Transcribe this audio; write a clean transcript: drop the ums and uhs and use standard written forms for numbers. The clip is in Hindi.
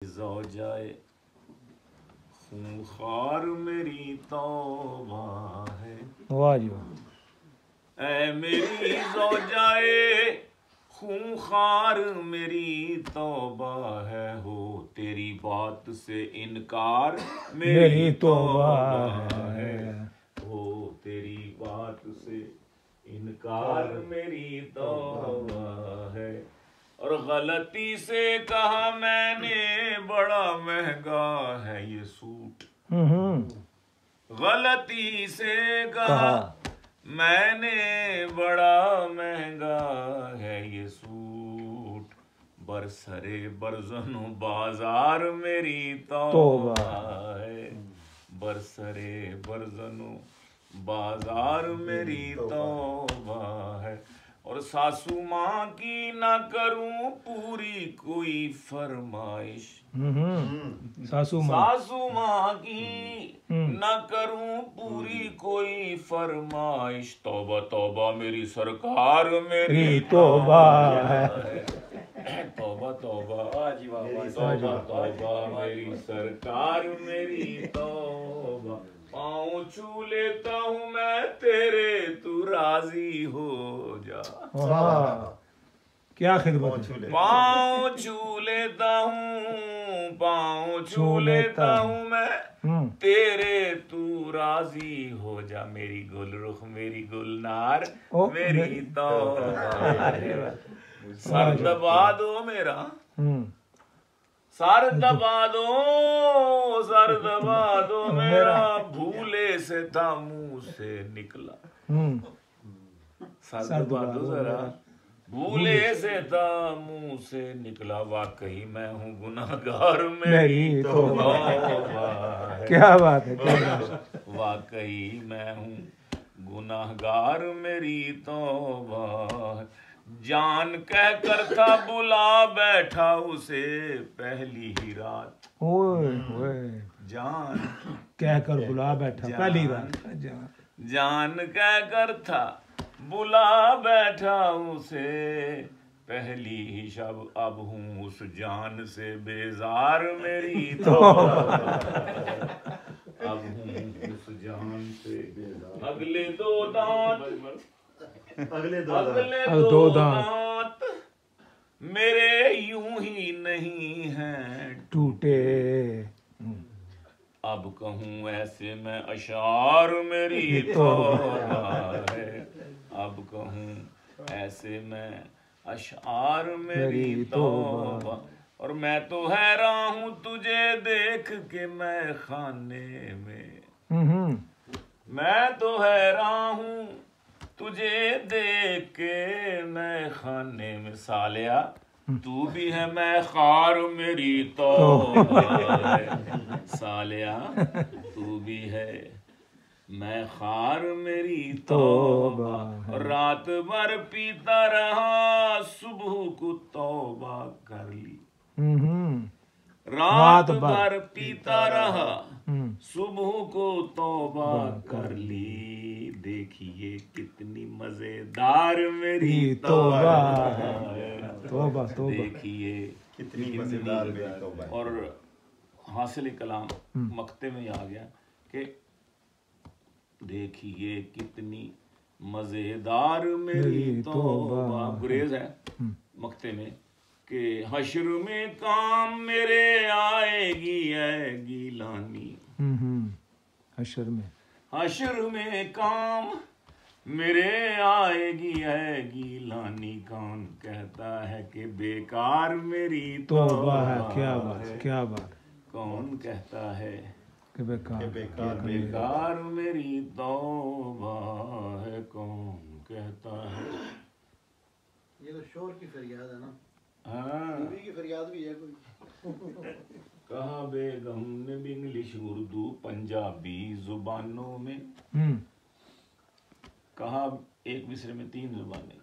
ज़ौजाए खूंखार मेरी तौबा है। वाह जी वाह। ऐ मेरी ज़ौजाए खूंखार मेरी तौबा है, हो तेरी बात से इनकार मेरी तौबा है, हो तेरी बात से इनकार मेरी तौबा है। और गलती से कहा मैंने बड़ा महंगा है ये सूट, गलती से कहा मैंने बड़ा महंगा है ये सूट, बरसरे बरज़नो बाजार मेरी तौबा है, बरसरे बरज़नो बाजार मेरी तौबा है। और सासू माँ की ना करूं पूरी कोई फरमाइश, सासू माँ की ना करूं पूरी कोई फरमाइश, तौबा तौबा मेरी सरकार मेरी तौबा है, तौबा तौबा तौबा तौबा मेरी सरकार मेरी तौबा। पाँव छू लेता हूँ मैं तेरे, तू राजी हो जा। क्या खिदमत है। पाँव छू लेता हूँ, पाँव छू लेता हूँ मैं तेरे, तू राजी हो जा। मेरी गुल रुख मेरी गुलनार मेरी तौबा है। सर दबा दो मेरा, सर दबा दो, सर दबा दो मेरा, भूले से था मुंह से निकला। सर दबा दो जरा, भूले से था मुंह से निकला। वाकई मैं हूँ गुनाहगार मेरी तौबा है। क्या बात है, क्या बात है। वाकई मैं हूँ गुनाहगार मेरी तौबा है। जान कह कर था बुला बैठा उसे पहली ही रात, ओए जान कह कर बुला बैठा पहली रात। जान कह कर था बुला बैठा उसे पहली ही शब, अब हूँ उस जान से बेजार मेरी तौबा, अब हूँ उस जान से बेजार। अगले दो दांत, अगले दो दांत मेरे यूं ही नहीं हैं टूटे। अब कहूँ ऐसे मैं अशार मेरी तौबा है, अब कहूँ ऐसे मैं अशार मेरी तौबा। और मैं तो हैरान हूँ तुझे देख के मैं खाने में, मैं तो हैरान हूँ तुझे देख के मैं खाने में। सालिया तू भी है मैं खार मेरी तौबा है, सालिया तू भी है मैं खार मेरी तौबा। और रात भर पीता रहा सुबह को तौबा कर ली, रात भर पीता रहा सुबह को तौबा कर ली। देखिए कितनी मजेदार मेरी तौबा है, तौबा तौबा। देखिए कितनी मजेदार मेरी तौबा। और हासिल कलाम मक्ते में आ गया कि देखिए कितनी मजेदार मेरी तौबा। गुरेज है मक्ते में कि हश्र में काम मेरे आएगी है गीलानी, हश्र में काम मेरे आएगी है गीलानी। कौन कहता है कि बेकार मेरी तौबा है। क्या बात, क्या बात। कौन कहता है कि बेकार मेरी तौबा है, कौन कहता है। ये तो शोर की फरियाद है ना। हाँ, बीवी की फरियाद भी है कोई। कहा बेगम ने भी इंग्लिश उर्दू पंजाबी जुबानों में कहा, एक मिसरे में 3 जुबानें